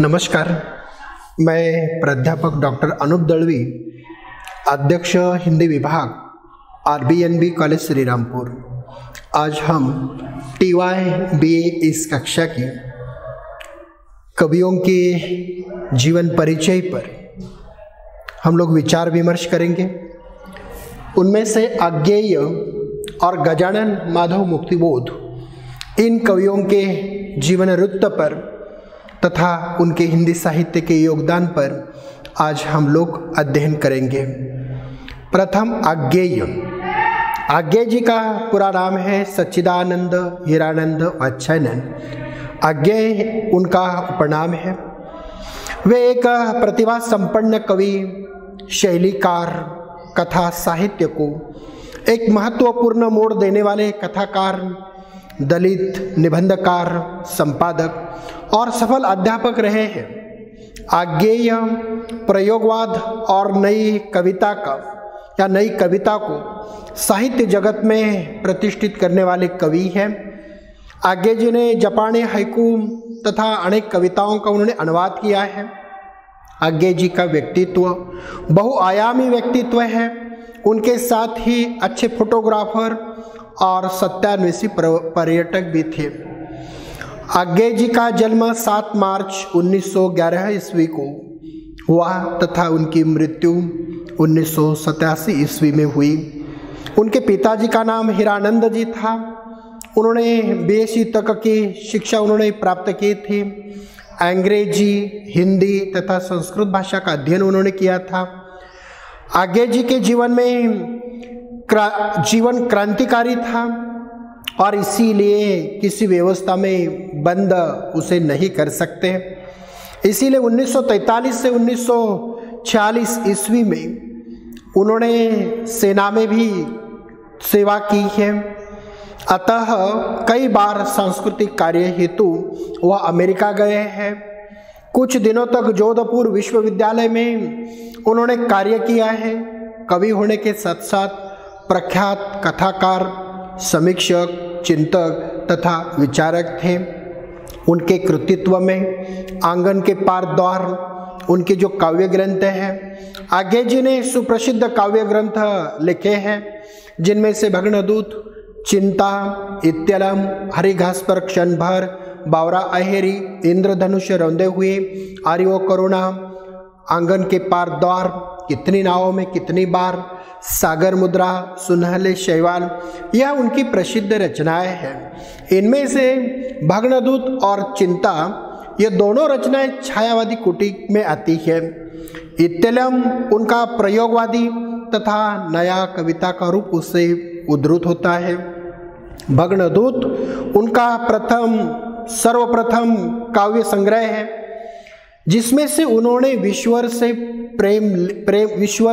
नमस्कार, मैं प्राध्यापक डॉक्टर अनूप दळवी, अध्यक्ष हिंदी विभाग RBNB कॉलेज श्रीरामपुर। आज हम TY-BA इस कक्षा की कवियों के जीवन परिचय पर हम लोग विचार विमर्श करेंगे। उनमें से अज्ञेय और गजानन माधव मुक्तिबोध, इन कवियों के जीवन वृत्त पर तथा उनके हिंदी साहित्य के योगदान पर आज हम लोग अध्ययन करेंगे। प्रथम अज्ञेय। अज्ञेय जी का पूरा नाम है सच्चिदानंद हीरानंद वात्स्यायन। अज्ञेय उनका उपनाम है। वे एक प्रतिभा संपन्न कवि, शैलीकार, कथा साहित्य को एक महत्वपूर्ण मोड़ देने वाले कथाकार, दलित निबंधकार, संपादक और सफल अध्यापक रहे हैं। अज्ञेय प्रयोगवाद और नई कविता को साहित्य जगत में प्रतिष्ठित करने वाले कवि हैं। अज्ञेय जी ने जापानी हाइकू तथा अनेक कविताओं का उन्होंने अनुवाद किया है। अज्ञेय जी का व्यक्तित्व बहुआयामी व्यक्तित्व है। उनके साथ ही अच्छे फोटोग्राफर और सत्यान्वेषी पर्यटक भी थे। अज्ञेय जी का जन्म 7 मार्च 1911 ईस्वी को हुआ तथा उनकी मृत्यु 1987 ईस्वी में हुई। उनके पिताजी का नाम हीरानंद जी था। उन्होंने BSc तक की शिक्षा उन्होंने प्राप्त की थी। अंग्रेजी, हिंदी तथा संस्कृत भाषा का अध्ययन उन्होंने किया था। अज्ञेय जी के जीवन में जीवन क्रांतिकारी था और इसीलिए किसी व्यवस्था में बंद उसे नहीं कर सकते। इसीलिए 1943 से 1946 ईस्वी में उन्होंने सेना में भी सेवा की है। अतः कई बार सांस्कृतिक कार्य हेतु वह अमेरिका गए हैं। कुछ दिनों तक जोधपुर विश्वविद्यालय में उन्होंने कार्य किया है। कवि होने के साथ साथ प्रख्यात कथाकार, समीक्षक, चिंतक तथा विचारक थे। उनके कृतित्व में आंगन के पार द्वार, उनके जो काव्य ग्रंथ हैं, अज्ञेय जी ने सुप्रसिद्ध काव्य ग्रंथ लिखे हैं, जिनमें से भग्नदूत, चिंता, इत्यलम, हरी घास पर क्षण भर, बावरा अहेरी, इंद्रधनुष रौंदे हुए, आर्यो करुणा, आंगन के पार द्वार, कितनी नावों में कितनी बार, सागर मुद्रा, सुनहले शैवाल, यह उनकी प्रसिद्ध रचनाएं हैं। इनमें से भग्नदूत और चिंता, ये दोनों रचनाएं छायावादी कोटि में आती है। इत्यलम उनका प्रयोगवादी तथा नया कविता का रूप उससे उद्धृत होता है। भग्नदूत उनका सर्वप्रथम काव्य संग्रह है, जिसमें से उन्होंने विश्वर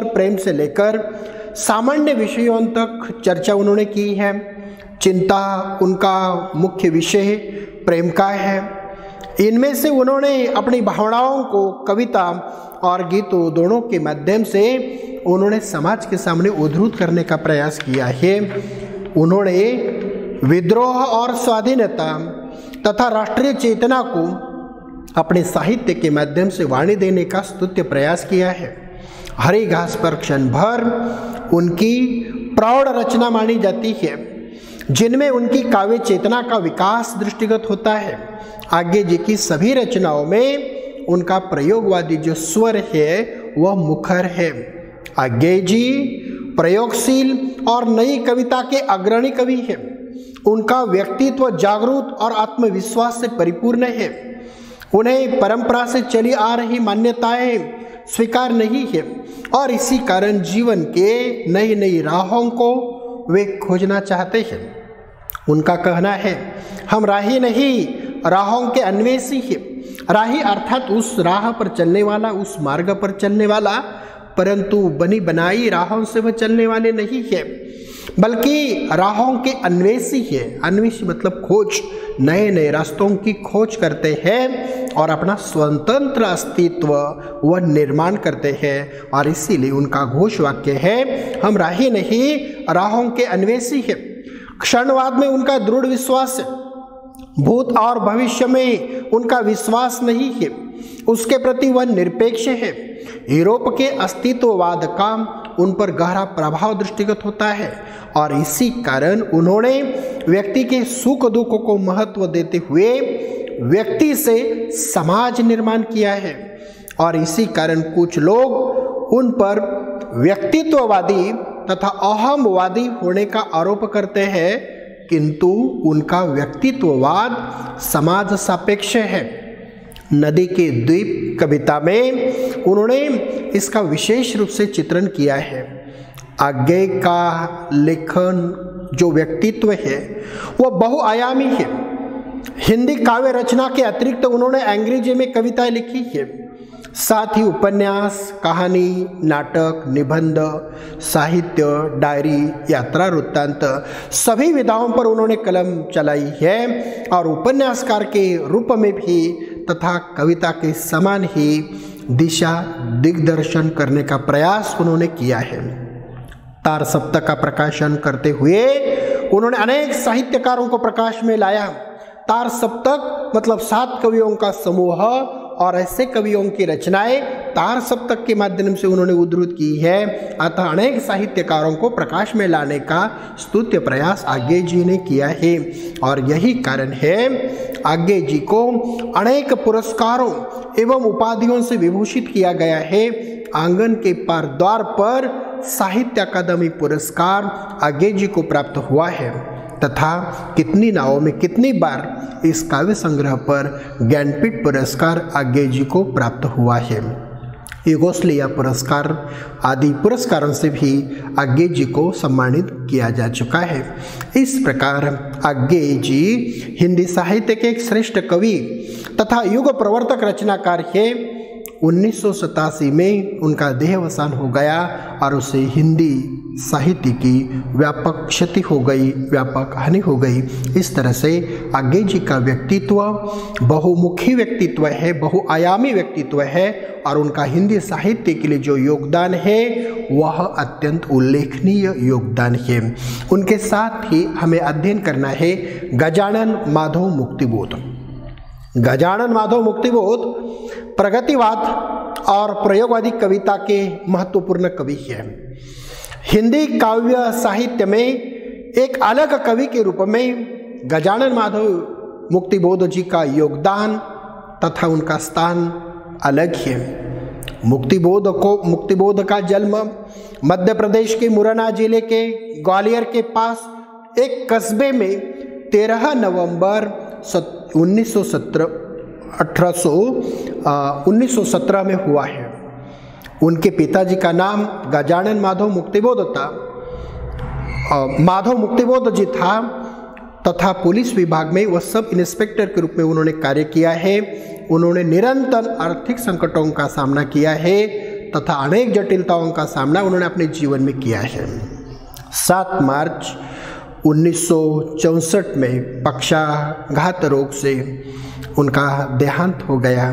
प्रेम से लेकर सामान्य विषयों तक चर्चा उन्होंने की है। चिंता उनका मुख्य विषय प्रेम का है। इनमें से उन्होंने अपनी भावनाओं को कविता और गीतों दोनों के माध्यम से उन्होंने समाज के सामने उद्धृत करने का प्रयास किया है। उन्होंने विद्रोह और स्वाधीनता तथा राष्ट्रीय चेतना को अपने साहित्य के माध्यम से वाणी देने का स्तुत्य प्रयास किया है। हरी घास पर क्षण भर उनकी प्रौढ़ रचना मानी जाती है, जिनमें उनकी काव्य चेतना का विकास दृष्टिगत होता है। अज्ञेय जी की सभी रचनाओं में उनका प्रयोगवादी जो स्वर है वह मुखर है। अज्ञेय जी प्रयोगशील और नई कविता के अग्रणी कवि हैं। उनका व्यक्तित्व जागरूक और आत्मविश्वास से परिपूर्ण है। उन्हें परंपरा से चली आ रही मान्यताएं स्वीकार नहीं है और इसी कारण जीवन के नई नई राहों को वे खोजना चाहते हैं। उनका कहना है, हम राही नहीं, राहों के अन्वेषी हैं। राही अर्थात उस राह पर चलने वाला, उस मार्ग पर चलने वाला, परंतु बनी बनाई राहों से वह चलने वाले नहीं है, बल्कि राहों के अन्वेषी है। अन्वेषी मतलब खोज, नए नए रास्तों की खोज करते हैं और अपना स्वतंत्र अस्तित्व वह निर्माण करते हैं। और इसीलिए उनका घोष वाक्य है, हम राही नहीं, राहों के अन्वेषी है। क्षणवाद में उनका दृढ़ विश्वास है। भूत और भविष्य में उनका विश्वास नहीं है। उसके प्रति वह निरपेक्ष है। यूरोप के अस्तित्ववाद का उन पर गहरा प्रभाव दृष्टिगत होता है और इसी कारण उन्होंने व्यक्ति के सुख दुख को महत्व देते हुए व्यक्ति से समाज निर्माण किया है। और इसी कारण कुछ लोग उन पर व्यक्तित्ववादी तथा अहमवादी होने का आरोप करते हैं, किंतु उनका व्यक्तित्ववाद समाज सापेक्ष है। नदी के द्वीप कविता में उन्होंने इसका विशेष रूप से चित्रण किया है। आगे का लेखन जो व्यक्तित्व है वह बहुआयामी है। हिंदी काव्य रचना के अतिरिक्त उन्होंने अंग्रेजी में कविताएं लिखी है। साथ ही उपन्यास, कहानी, नाटक, निबंध, साहित्य, डायरी, यात्रा वृत्तांत सभी विधाओं पर उन्होंने कलम चलाई है और उपन्यासकार के रूप में भी तथा कविता के समान ही दिशा दिग्दर्शन करने का प्रयास उन्होंने किया है। तार सप्तक का प्रकाशन करते हुए उन्होंने अनेक साहित्यकारों को प्रकाश में लाया। तार सप्तक मतलब 7 कवियों का समूह और ऐसे कवियों की रचनाएं तार सप्तक के माध्यम से उन्होंने उद्धृत की है। अतः अनेक साहित्यकारों को प्रकाश में लाने का स्तुत्य प्रयास आगे जी ने किया है और यही कारण है आगे जी को अनेक पुरस्कारों एवं उपाधियों से विभूषित किया गया है। आंगन के पार द्वार पर साहित्य अकादमी पुरस्कार आगे जी को प्राप्त हुआ है तथा कितनी नावों में कितनी बार इस काव्य संग्रह पर ज्ञानपीठ पुरस्कार आगे जी को प्राप्त हुआ है। युगोस्लाविया पुरस्कार आदि पुरस्कारों से भी आगे जी को सम्मानित किया जा चुका है। इस प्रकार आगे जी हिंदी साहित्य के एक श्रेष्ठ कवि तथा युग प्रवर्तक रचनाकार है। 1987 में उनका देहावसान हो गया और उसे हिंदी साहित्य की व्यापक क्षति हो गई, व्यापक हानि हो गई। इस तरह से आगे जी का व्यक्तित्व बहुमुखी व्यक्तित्व है, बहुआयामी व्यक्तित्व है और उनका हिंदी साहित्य के लिए जो योगदान है वह अत्यंत उल्लेखनीय योगदान है। उनके साथ ही हमें अध्ययन करना है गजानन माधव मुक्तिबोध। गजानन माधव मुक्तिबोध प्रगतिवाद और प्रयोगवादी कविता के महत्वपूर्ण कवि हैं। हिंदी काव्य साहित्य में एक अलग कवि के रूप में गजानन माधव मुक्तिबोध जी का योगदान तथा उनका स्थान अलग है। मुक्तिबोध का जन्म मध्य प्रदेश के मुरैना जिले के ग्वालियर के पास एक कस्बे में 13 नवंबर 1917 में हुआ है। उनके पिताजी का नाम गजानन माधव मुक्तिबोध था। माधव मुक्तिबोध जी था तथा पुलिस विभाग में वह सब इंस्पेक्टर के रूप में उन्होंने कार्य किया है। उन्होंने निरंतर आर्थिक संकटों का सामना किया है तथा अनेक जटिलताओं का सामना उन्होंने अपने जीवन में किया है। 7 मार्च 1964 में पक्षाघात रोग से उनका देहांत हो गया।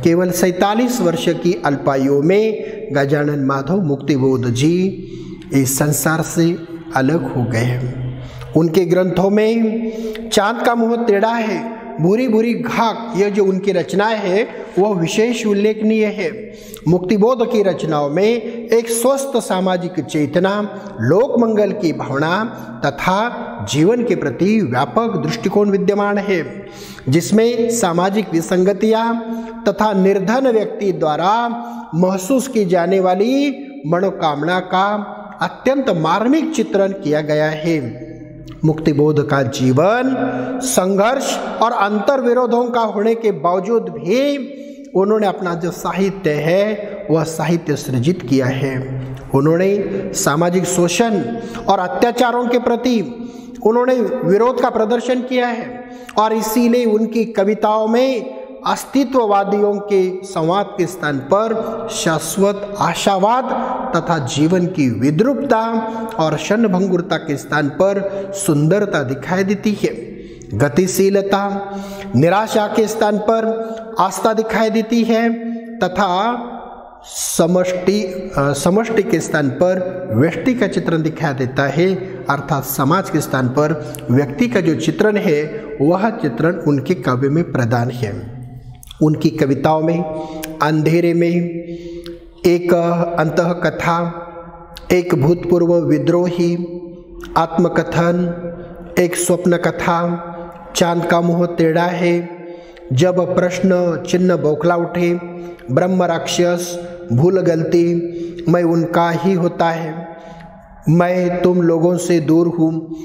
केवल 47 वर्ष की अल्पायु में गजानन माधव मुक्तिबोध जी इस संसार से अलग हो गए। उनके ग्रंथों में चांद का मुंह टेढ़ा है, भूरी भूरी घाक, यह जो उनकी रचनाएं है वह विशेष उल्लेखनीय है। मुक्तिबोध की रचनाओं में एक स्वस्थ सामाजिक चेतना, लोक मंगल की भावना तथा जीवन के प्रति व्यापक दृष्टिकोण विद्यमान है, जिसमें सामाजिक विसंगतियां तथा निर्धन व्यक्ति द्वारा महसूस की जाने वाली मनोकामना का अत्यंत मार्मिक चित्रण किया गया है। मुक्तिबोध का जीवन संघर्ष और अंतर विरोधों का होने के बावजूद भी उन्होंने अपना जो साहित्य है वह साहित्य सृजित किया है। उन्होंने सामाजिक शोषण और अत्याचारों के प्रति उन्होंने विरोध का प्रदर्शन किया है और इसीलिए उनकी कविताओं में अस्तित्ववादियों के संवाद के स्थान पर शाश्वत आशावाद तथा जीवन की विद्रूपता और क्षणभंगुरता के स्थान पर सुंदरता दिखाई देती है। गतिशीलता, निराशा के स्थान पर आस्था दिखाई देती है तथा समष्टि के स्थान पर व्यष्टि का चित्रण दिखाई देता है, अर्थात समाज के स्थान पर व्यक्ति का जो चित्रण है वह चित्रण उनके काव्य में प्रदान है। उनकी कविताओं में अंधेरे में एक अंतः कथा, एक भूतपूर्व विद्रोही, आत्मकथन, एक स्वप्न कथा, चांद का मुंह टेढ़ा है, जब प्रश्न चिन्ह बौखला उठे, ब्रह्म राक्षस, भूल गलती, मैं उनका ही होता है, मैं तुम लोगों से दूर हूँ,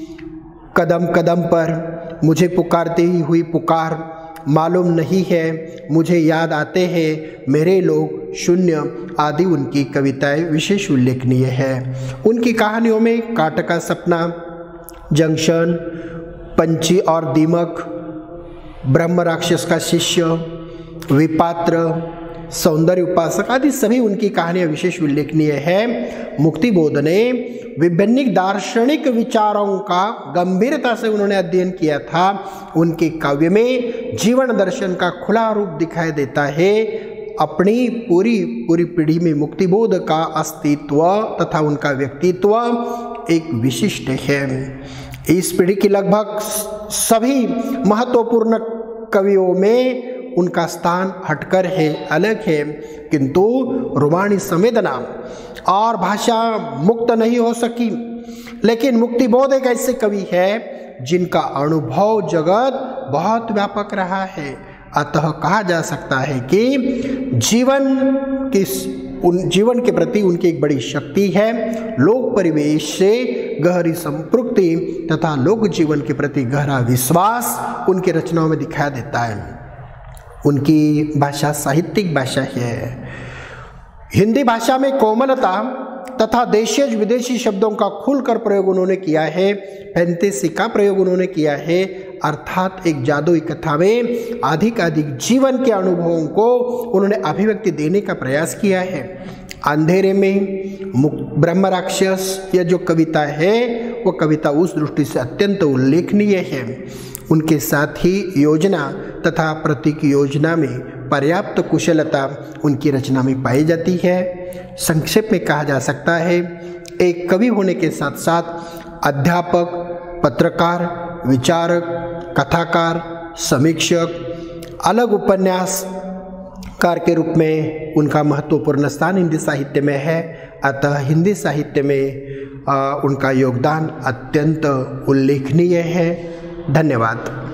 कदम कदम पर मुझे पुकारती हुई पुकार, मालूम नहीं है मुझे याद आते हैं मेरे लोग, शून्य आदि उनकी कविताएं विशेष उल्लेखनीय है। उनकी कहानियों में काट का सपना, जंक्शन, पंछी और दीमक, ब्रह्म राक्षस का शिष्य, विपात्र, सौंदर्य उपासक आदि सभी उनकी कहानियां विशेष उल्लेखनीय है। मुक्तिबोध ने विभिन्न दार्शनिक विचारों का गंभीरता से उन्होंने अध्ययन किया था। उनके काव्य में जीवन दर्शन का खुला रूप दिखाई देता है। अपनी पूरी पीढ़ी में मुक्तिबोध का अस्तित्व तथा उनका व्यक्तित्व एक विशिष्ट है। इस पीढ़ी की लगभग सभी महत्वपूर्ण कवियों में उनका स्थान हटकर है, अलग है, किंतु रूमानी संवेदना और भाषा मुक्त नहीं हो सकी। लेकिन मुक्तिबोध एक ऐसे कवि है जिनका अनुभव जगत बहुत व्यापक रहा है। अतः कहा जा सकता है कि जीवन के प्रति उनकी एक बड़ी शक्ति है। लोक परिवेश से गहरी संपृक्ति तथा लोक जीवन के प्रति गहरा विश्वास उनकी रचनाओं में दिखाई देता है। उनकी भाषा साहित्यिक भाषा है। हिंदी भाषा में कोमलता तथा देशी विदेशी शब्दों का खुलकर प्रयोग उन्होंने किया है। फैंटेसी का प्रयोग उन्होंने किया है, अर्थात एक जादुई कथा में अधिक जीवन के अनुभवों को उन्होंने अभिव्यक्ति देने का प्रयास किया है। अंधेरे में ब्रह्म राक्षस यह जो कविता है वो कविता उस दृष्टि से अत्यंत उल्लेखनीय है। उनके साथ ही योजना तथा प्रतीक योजना में पर्याप्त कुशलता उनकी रचना में पाई जाती है। संक्षेप में कहा जा सकता है, एक कवि होने के साथ साथ अध्यापक, पत्रकार, विचारक, कथाकार, समीक्षक, अलग उपन्यासकार के रूप में उनका महत्वपूर्ण स्थान हिंदी साहित्य में है। अतः हिंदी साहित्य में उनका योगदान अत्यंत उल्लेखनीय है। धन्यवाद।